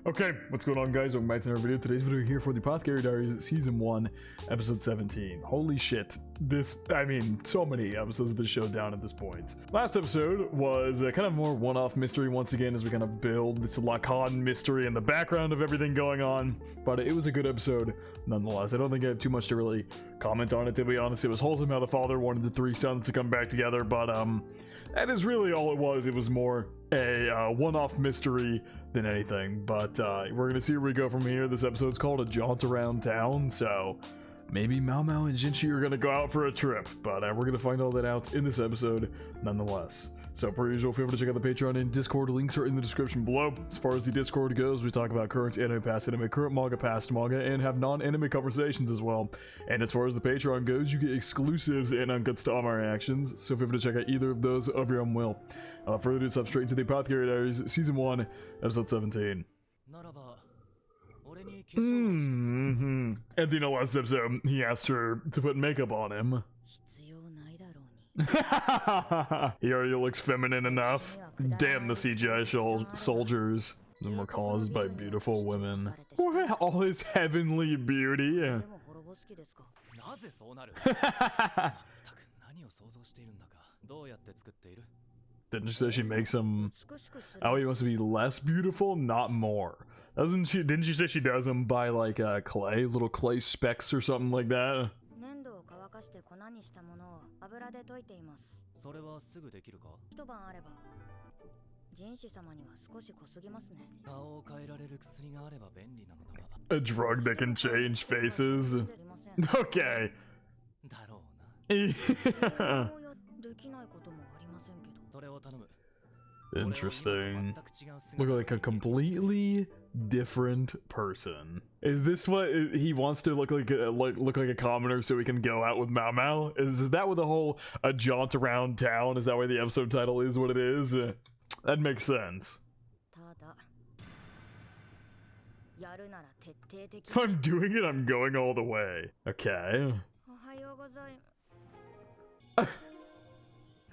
Okay, what's going on, guys? Welcome back to another video. Today's video here for the Apothecary Diaries Season 1, Episode 17. Holy shit. So many episodes of this show down at this point. Last episode was a kind of more one-off mystery once again as we kind of build this Lacan mystery in the background of everything going on. But it was a good episode nonetheless. I don't think I have too much to really comment on it, to be honest. It was wholesome how the father wanted the three sons to come back together, but that is really all it was. It was more a one-off mystery than anything, but we're gonna see where we go from here. This episode's called A Jaunt Around Town, so maybe Mao Mao and Jinchi are gonna go out for a trip, but we're gonna find all that out in this episode nonetheless. So per usual, feel free to check out the Patreon and Discord. Links are in the description below. As far as the Discord goes, we talk about current anime, past anime, current manga, past manga, and have non-anime conversations as well. And as far as the Patreon goes, you get exclusives and uncut to my reactions, so feel free to check out either of those of your own will. Further ado, let's hop straight into the Apothecary Diaries Season 1, Episode 17. At the end of last episode, he asked her to put makeup on him. He already looks feminine enough. Damn the CGI soldiers. Them were caused by beautiful women. All his heavenly beauty. Didn't she say she makes him... Oh, he wants to be less beautiful, not more. Didn't she say she does him by like clay? Little clay specks or something like that? A drug that can change faces? Okay. Interesting. Look like a completely different person. Is this what he wants to look like? Look like a commoner so he can go out with Mao Mao? Is that what the whole A Jaunt Around Town? Is that why the episode title is what it is? That makes sense. If I'm doing it, I'm going all the way. Okay.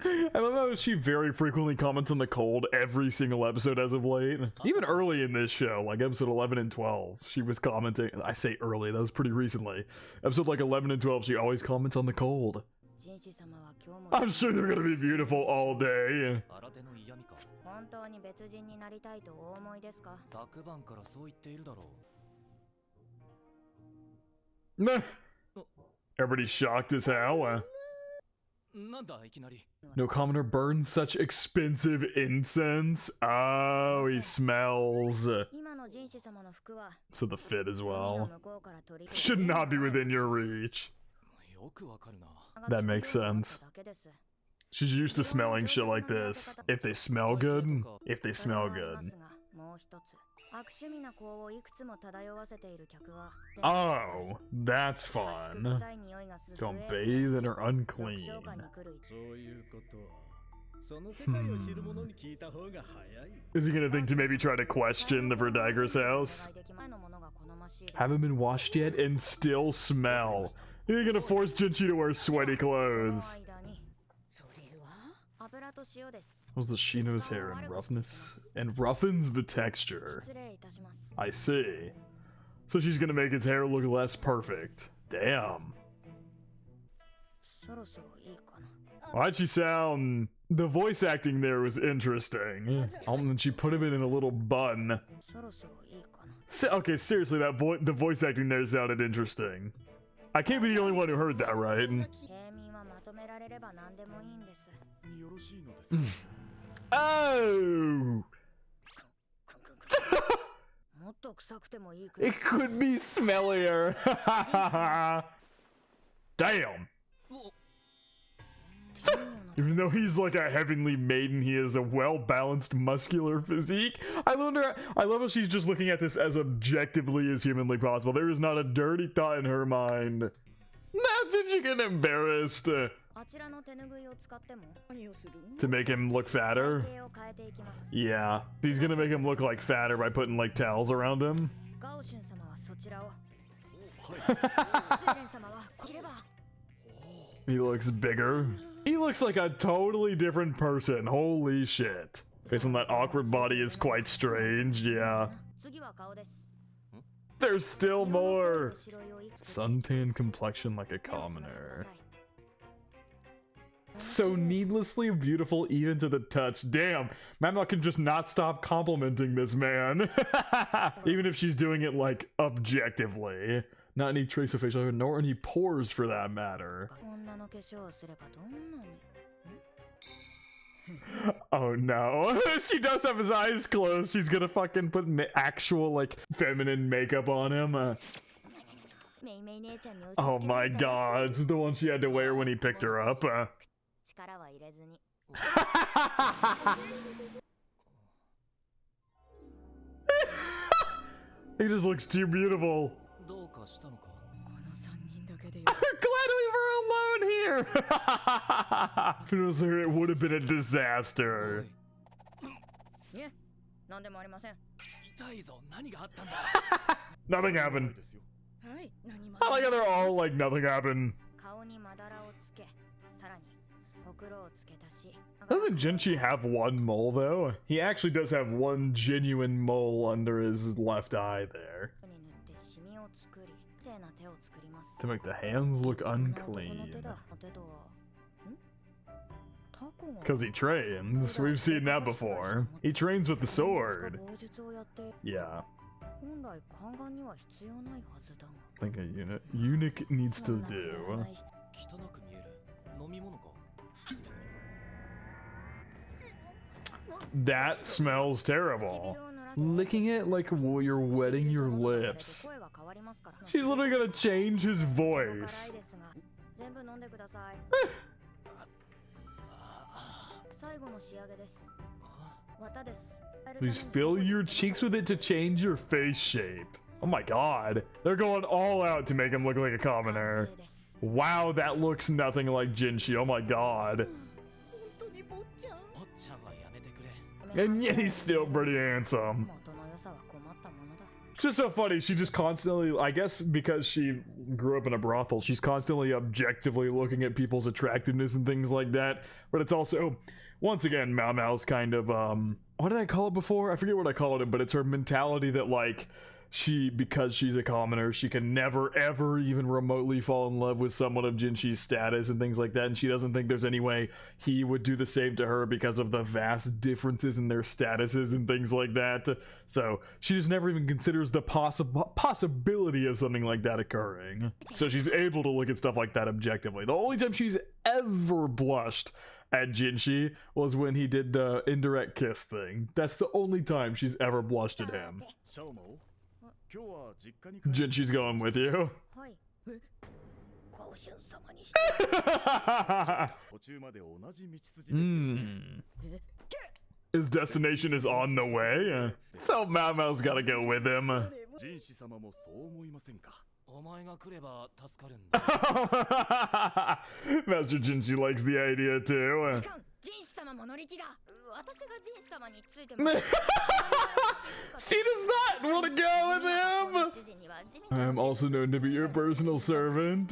I love how she very frequently comments on the cold every single episode as of late. Even early in this show, like episode 11 and 12, she was commenting. I say early, that was pretty recently. Episode like 11 and 12, she always comments on the cold. I'm sure they're gonna be beautiful all day. Everybody's shocked as hell. No commoner burns such expensive incense. Oh, he smells. So the fit as well. Should not be within your reach. That makes sense. She's used to smelling shit like this. If they smell good. If they smell good. Oh, that's fun. Don't bathe and are unclean. Is he gonna think to maybe try to question the Verdigris house? Haven't been washed yet and still smell. You're gonna force Jinchi to wear sweaty clothes. Was the sheen of his hair and roughness and roughens the texture. I see. So she's gonna make his hair look less perfect. Damn. Why'd she sound... The voice acting there was interesting. And she put him in a little bun. Okay, seriously, the voice acting there sounded interesting. I can't be the only one who heard that, right? Oh! It could be smellier. Damn. Even though he's like a heavenly maiden, he has a well-balanced muscular physique. I love how she's just looking at this as objectively as humanly possible. There is not a dirty thought in her mind. Now did you get embarrassed? To make him look fatter? Yeah. He's gonna make him look like fatter by putting like towels around him. He looks bigger. He looks like a totally different person. Holy shit. Based on that awkward body is quite strange, yeah. There's still more! Suntan complexion like a commoner. So needlessly beautiful even to the touch. Damn, Mama can just not stop complimenting this man. Even if she's doing it like objectively. Not any trace of facial hair, nor any pores for that matter. Oh no, she does have his eyes closed. She's gonna fucking put actual like feminine makeup on him. Oh my god, it's the one she had to wear when he picked her up. He just looks too beautiful. Glad we were alone here. If it was her, it would have been a disaster. Nothing happened. I like how they're all like nothing happened. Doesn't Jinchi have one mole though? He actually does have one genuine mole under his left eye there. To make the hands look unclean. Because he trains. We've seen that before. He trains with the sword. Yeah. I think a eunuch needs to do. That smells terrible. Licking it like you're wetting your lips. She's literally gonna change his voice. Please fill your cheeks with it to change your face shape. Oh my god. They're going all out to make him look like a commoner. Wow, that looks nothing like Jinchi. Oh my god. And yet he's still pretty handsome. It's just so funny, she just constantly, I guess because she grew up in a brothel, she's constantly objectively looking at people's attractiveness and things like that. But it's also, once again, Mao Mao's kind of, what did I call it before? I forget what I called it, but it's her mentality that like, because she's a commoner, she can never ever even remotely fall in love with someone of Jinchi's status and things like that, and she doesn't think there's any way he would do the same to her because of the vast differences in their statuses and things like that. So she just never even considers the possibility of something like that occurring. So she's able to look at stuff like that objectively. The only time she's ever blushed at Jinchi was when he did the indirect kiss thing. That's the only time she's ever blushed at him. Jinchi's going with you. His destination is on the way, so Mao Mao's gotta go with him. Master Jinchi likes the idea too. She does not want to go with him. I am also known to be your personal servant.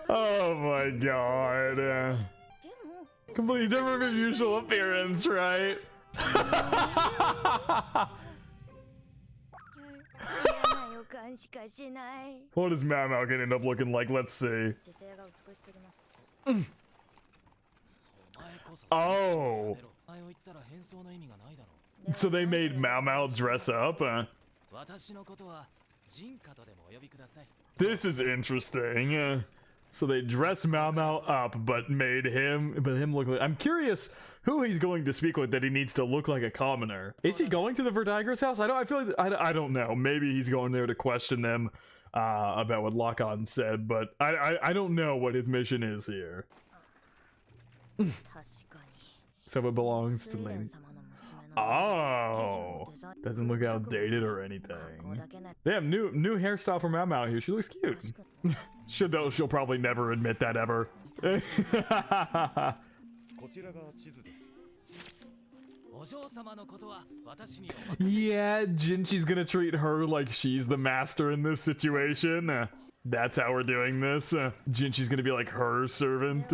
Oh my god. Completely different from your usual appearance, right? What does Mao Mao gonna end up looking like? Let's see. Oh. So they made Mao Mao dress up? This is interesting. So they dressed Mao Mao up, but made him look like. I'm curious who he's going to speak with that he needs to look like a commoner. Is he going to the Vertiger's house? I feel like I don't know. Maybe he's going there to question them about what Lock-On said, but I don't know what his mission is here. So it belongs to Lane. Oh, doesn't look outdated or anything. They have new hairstyle for Mao Mao here. She looks cute. She'll probably never admit that ever. Yeah, Jinchi's gonna treat her like she's the master in this situation. That's how we're doing this. Jinchi's gonna be like her servant.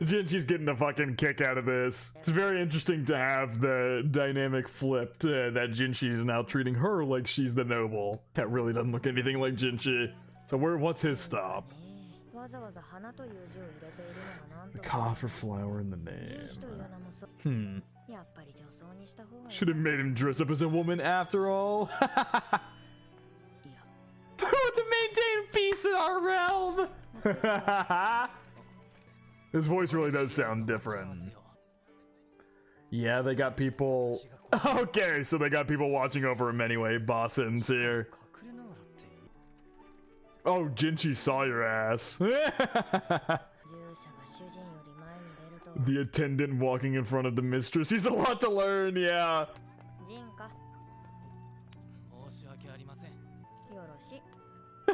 Jinchi's getting a fucking kick out of this. It's very interesting to have the dynamic flipped, that Jinchi is now treating her like she's the noble. That really doesn't look anything like Jinchi. So what's his stop? The coffer flower in the name. Should have made him dress up as a woman after all. To maintain peace in our realm. His voice really does sound different. Yeah, they got people. Okay, so they got people watching over him anyway. Bossins here. Oh, Jinchi saw your ass. The attendant walking in front of the mistress. He's a lot to learn, yeah.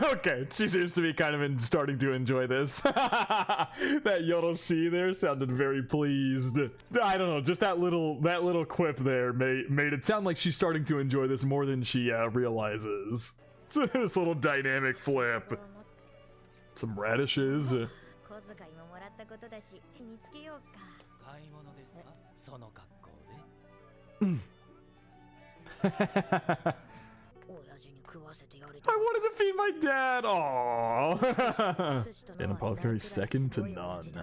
Okay, she seems to be kind of starting to enjoy this. That Yoroshi there sounded very pleased. I don't know, just that little quip there made it sound like she's starting to enjoy this more than she realizes. This little dynamic flip. Some radishes. I wanted to feed my dad. Aww. An apothecary second to none.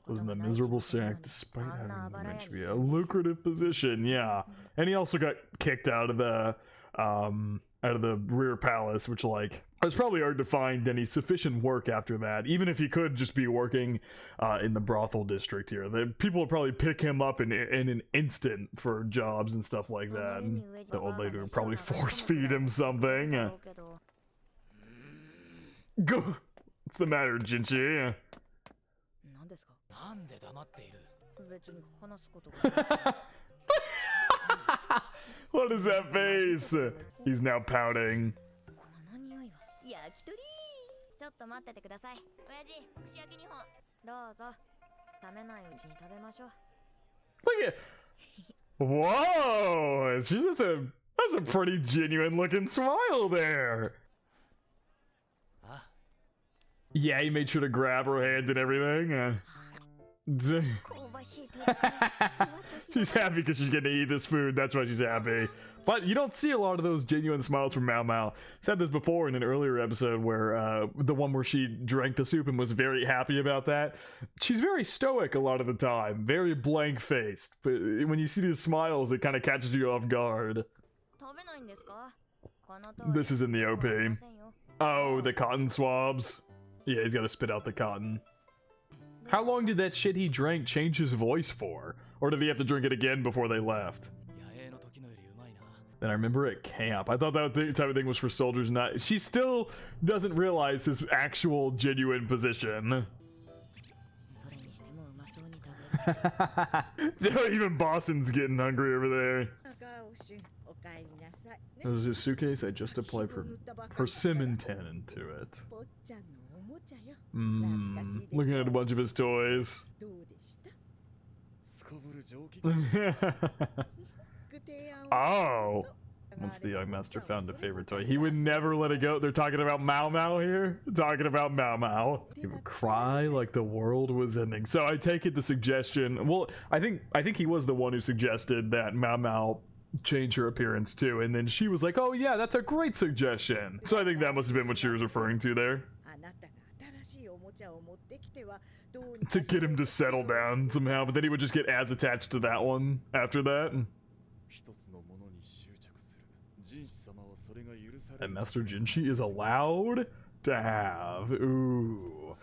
Was in the miserable sack despite having meant to be a lucrative position. Yeah, and he also got kicked out of the rear palace, which, like, it's probably hard to find any sufficient work after that, even if he could just be working in the brothel district here. People would probably pick him up in an instant for jobs and stuff like that. And the old lady would probably force feed him something. Go. What's the matter, Jinchi? What is that face? He's now pouting. Look at. Whoa! That's a pretty genuine looking smile there. Yeah, he made sure to grab her hand and everything. She's happy because she's getting to eat this food. That's why she's happy. But you don't see a lot of those genuine smiles from Mao Mao. Said this before in an earlier episode where the one where she drank the soup and was very happy about that. She's very stoic a lot of the time, very blank faced. But when you see these smiles, it kind of catches you off guard. This is in the OP. Oh, the cotton swabs. Yeah, he's got to spit out the cotton. How long did that shit he drank change his voice for? Or did he have to drink it again before they left? Then I remember at camp, I thought that type of thing was for soldiers, not... She still doesn't realize his actual genuine position. Even Boston's getting hungry over there. There's a suitcase, I just applied persimmon tannin to it. Looking at a bunch of his toys. Oh! Once the young master found a favorite toy, he would never let it go. They're talking about Mao Mao here? Talking about Mao Mao. He would cry like the world was ending. So I take it the suggestion... Well, I think he was the one who suggested that Mao Mao change her appearance too, and then she was like, oh yeah, that's a great suggestion. So I think that must have been what she was referring to there. To get him to settle down somehow, but then he would just get as attached to that one after that. And Master Jinchi is allowed to have. Ooh.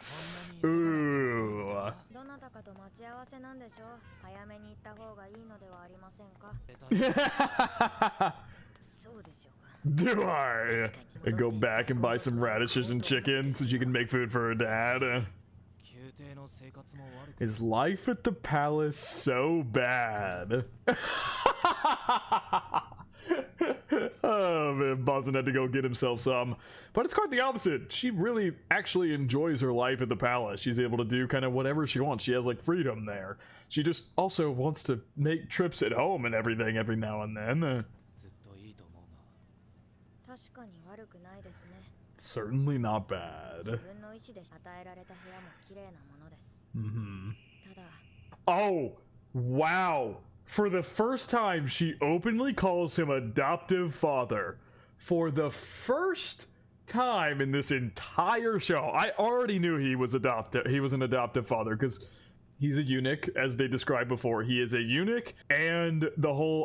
Ooh. Do I? And go back and buy some radishes and chicken so she can make food for her dad. Is life at the palace so bad? Oh man, buzzing had to go get himself some. But it's quite the opposite. She really actually enjoys her life at the palace. She's able to do kind of whatever she wants. She has like freedom there. She just also wants to make trips at home and everything every now and then. Certainly not bad. Oh, wow. For the first time, she openly calls him adoptive father. For the first time in this entire show. I already knew he was adopted. He was an adoptive father because he's a eunuch, as they described before. He is a eunuch, and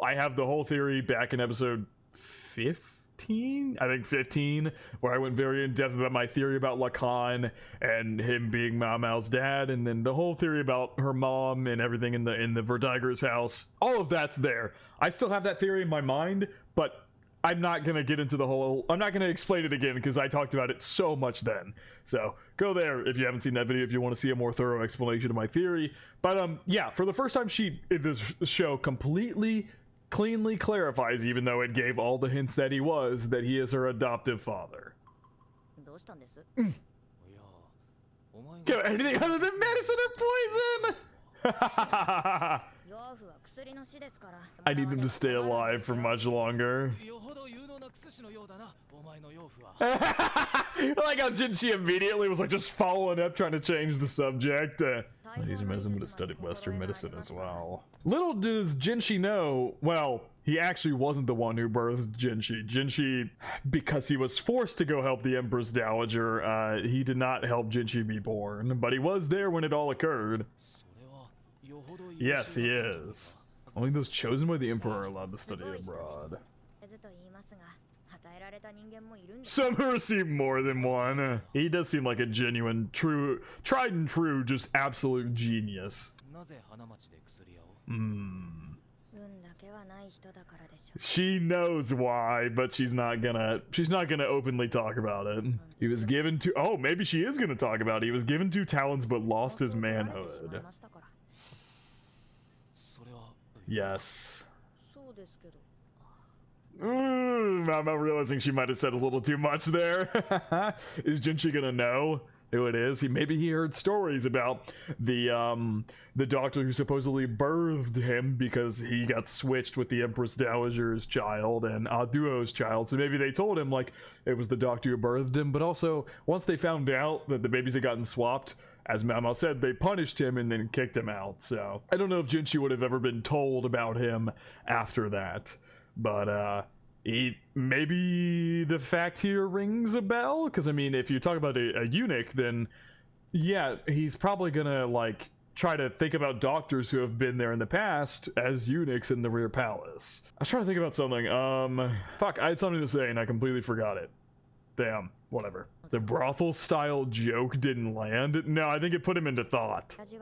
I have the whole theory back in episode 15, I think 15, where I went very in depth about my theory about Lacan and him being Mao Mao's dad, and then the whole theory about her mom and everything in the Vertiger's house. All of that's there. I still have that theory in my mind, but I'm not gonna get into I'm not gonna explain it again because I talked about it so much then. So go there if you haven't seen that video if you want to see a more thorough explanation of my theory. But yeah, for the first time, she in this show completely cleanly clarifies, even though it gave all the hints that he is her adoptive father. Go anything other than medicine or poison. I need him to stay alive for much longer. I like how Jinchi immediately was like just following up, trying to change the subject. He's going to study Western medicine as well. Little does Jinchi know, well, he actually wasn't the one who birthed Jinchi. Jinchi, because he was forced to go help the Empress Dowager, he did not help Jinchi be born, but he was there when it all occurred. Yes, he is. Only those chosen by the Emperor are allowed to study abroad. Some receive more than one. He does seem like a genuine, tried and true, just absolute genius. She knows why, but she's not gonna openly talk about it. He was given to, oh, maybe she is gonna talk about it. He was given 2 talents but lost his manhood. Yes. Mama realizing she might have said a little too much there. Is Jinchi gonna know who it is? Maybe he heard stories about the doctor who supposedly birthed him because he got switched with the Empress Dowager's child and Duo's child. So maybe they told him like it was the doctor who birthed him, but also once they found out that the babies had gotten swapped, as Mama said, they punished him and then kicked him out. So I don't know if Jinchi would have ever been told about him after that. But maybe the fact here rings a bell, because I mean, if you talk about a eunuch, then yeah, he's probably gonna like try to think about doctors who have been there in the past as eunuchs in the rear palace. I was trying to think about something. Fuck, I had something to say and I completely forgot it. Damn, whatever. The brothel style joke didn't land. No, I think it put him into thought. Study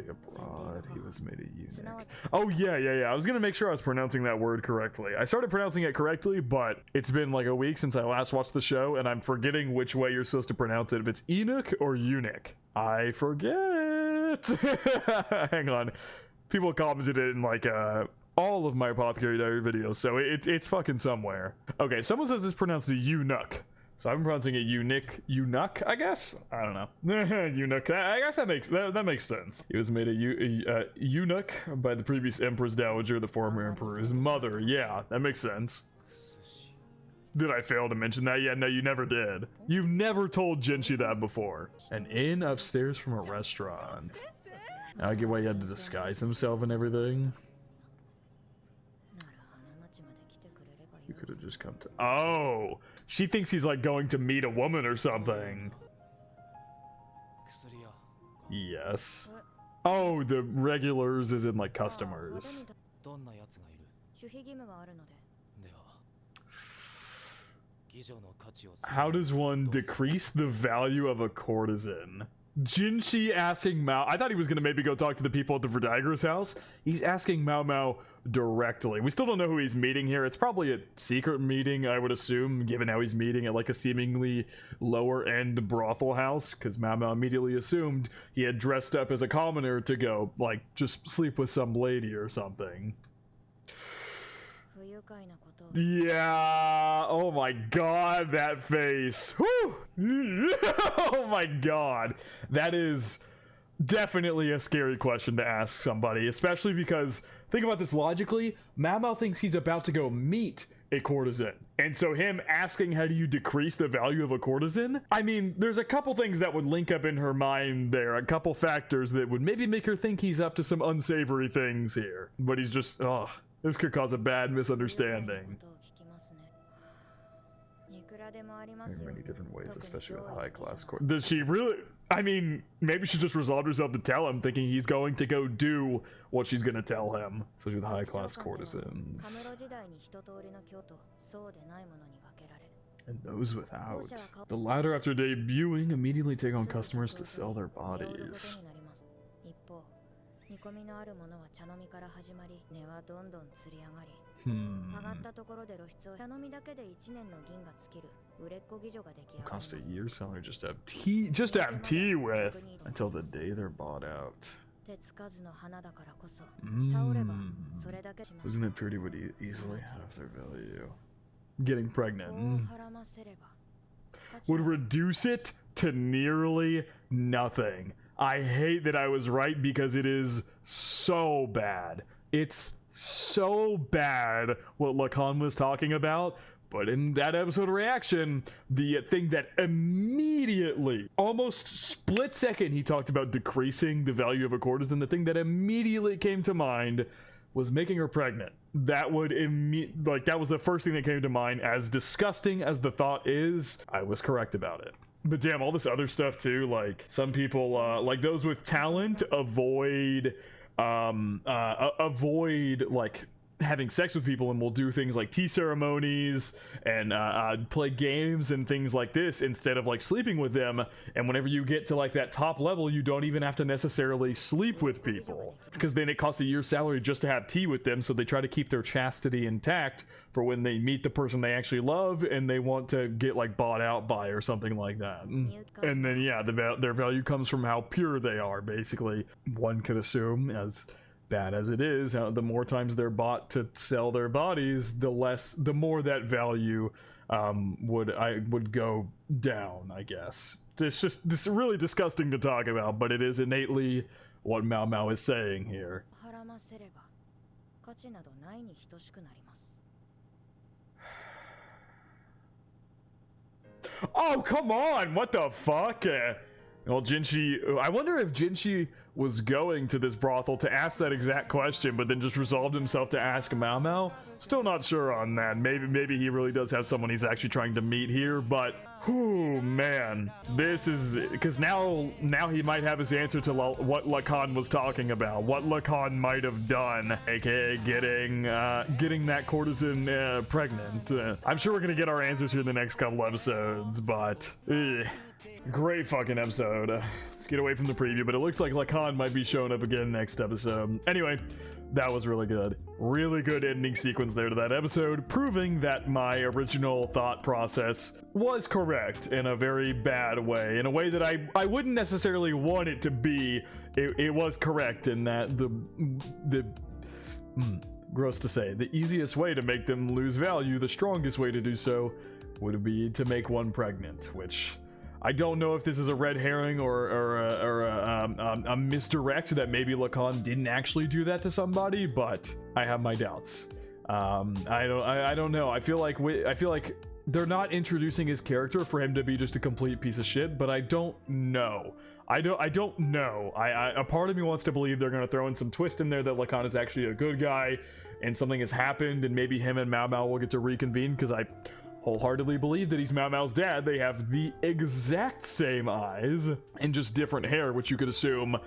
abroad, he was made a eunuch. Oh yeah. I was gonna make sure I was pronouncing that word correctly. I started pronouncing it correctly, but it's been like a week since I last watched the show and I'm forgetting which way you're supposed to pronounce it, if it's eunuch or eunuch. I forget. Hang on. People commented it in like all of my Apothecary Diary videos, so it's fucking somewhere. Okay, someone says it's pronounced a eunuch, so I'm pronouncing it eunuch, I guess. I don't know. Eunuch. I guess that makes sense. He was made a eunuch by the previous Empress Dowager, the former Emperor's mother. Yeah, that makes sense. Did I fail to mention that? Yeah, no, you never did. You've never told Jinchi that before. An inn upstairs from a restaurant. Now I get why he had to disguise himself and everything. You could have just come to... Oh! She thinks he's like going to meet a woman or something. Yes. Oh, the regulars is in like customers. How does one decrease the value of a courtesan? Jinchi asking Mao. I thought he was gonna maybe go talk to the people at the Vertiger's house. He's asking Mao directly. We still don't know who he's meeting here. It's probably a secret meeting, I would assume, given how he's meeting at like a seemingly lower end brothel house, because Mao immediately assumed he had dressed up as a commoner to go like just sleep with some lady or something. Yeah, oh my god, that face. Whew. Oh my god, that is definitely a scary question to ask somebody, especially because, think about this logically, Mao Mao thinks he's about to go meet a courtesan, and so him asking how do you decrease the value of a courtesan, I mean, there's a couple things that would link up in her mind there, a couple factors that would maybe make her think he's up to some unsavory things here, but he's just, this could cause a bad misunderstanding. There are many different ways, especially with high-class court. Does she really? I mean, maybe she just resolved herself to tell him, thinking he's going to go do what she's going to tell him. Especially with high-class courtesans. And those without. The latter, after debuting, immediately take on customers to sell their bodies. Cost a year's salary just to have tea, with until the day they're bought out. Losing that purity would easily have their value. Getting pregnant would reduce it to nearly nothing. I hate that I was right because it is so bad. It's so bad what Lacan was talking about, but in that episode reaction, the thing that immediately, almost split second, he talked about decreasing the value of a courtesan, the thing that immediately came to mind was making her pregnant. That would that was the first thing that came to mind. As disgusting as the thought is, I was correct about it. But damn, all this other stuff too, like some people, like those with talent, avoid like having sex with people and will do things like tea ceremonies and play games and things like this instead of like sleeping with them. And whenever you get to like that top level, you don't even have to necessarily sleep with people, because then it costs a year's salary just to have tea with them. So they try to keep their chastity intact for when they meet the person they actually love and they want to get like bought out by or something like that. And then yeah, their value comes from how pure they are, basically. One could assume, as bad as it is, the more times they're bought to sell their bodies, the more that value would go down, I guess. It's just this is really disgusting to talk about, but it is innately what Mao Mao is saying here. Oh, come on, what the fuck? Well, Jinshi, I wonder if Jinshi was going to this brothel to ask that exact question, but then just resolved himself to ask Mao Mao. Still not sure on that. Maybe he really does have someone he's actually trying to meet here, but whew, man, this is, because now he might have his answer to what Lacan was talking about, what Lacan might have done, aka getting that courtesan pregnant. I'm sure we're gonna get our answers here in the next couple episodes, but great fucking episode. Let's get away from the preview, but it looks like Lacan might be showing up again next episode. Anyway, that was really good. Really good ending sequence there to that episode, proving that my original thought process was correct in a very bad way, in a way that I wouldn't necessarily want it to be. It was correct in that gross to say, the easiest way to make them lose value, the strongest way to do so, would be to make one pregnant, which I don't know if this is a red herring or a misdirect that maybe Lacan didn't actually do that to somebody, but I have my doubts. I don't know. I feel like they're not introducing his character for him to be just a complete piece of shit, but I don't know. I don't know. A part of me wants to believe they're gonna throw in some twist in there that Lacan is actually a good guy and something has happened and maybe him and Mao Mao will get to reconvene, because I wholeheartedly believe that he's Mao Mao's dad. They have the exact same eyes and just different hair, which you could assume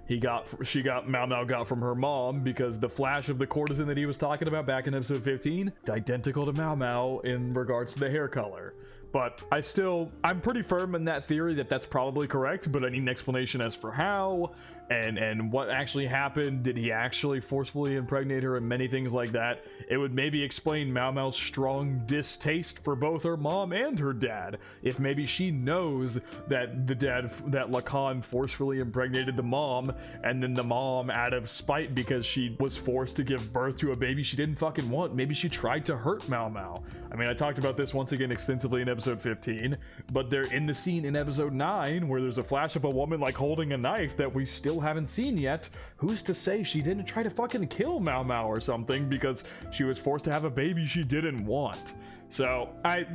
Mao Mao got from her mom, because the flash of the courtesan that he was talking about back in episode 15, identical to Mao Mao in regards to the hair color. But I'm pretty firm in that theory that that's probably correct, but I need an explanation as for how and what actually happened. Did he actually forcefully impregnate her and many things like that? It would maybe explain Mao Mao's strong distaste for both her mom and her dad. If maybe she knows that that Lacan forcefully impregnated the mom, and then the mom, out of spite because she was forced to give birth to a baby she didn't fucking want, maybe she tried to hurt Mao Mao. I mean, I talked about this once again extensively in episode 15, but they're in the scene in episode 9 where there's a flash of a woman like holding a knife that we still haven't seen yet. Who's to say she didn't try to fucking kill Mao Mao or something because she was forced to have a baby she didn't want? So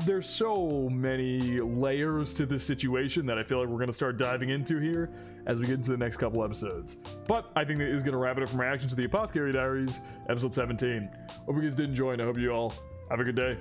there's so many layers to this situation that I feel like we're going to start diving into here as we get into the next couple episodes. But I think that is going to wrap it up from reaction to the Apothecary Diaries, episode 17. Hope you guys did enjoy, and I hope you all have a good day.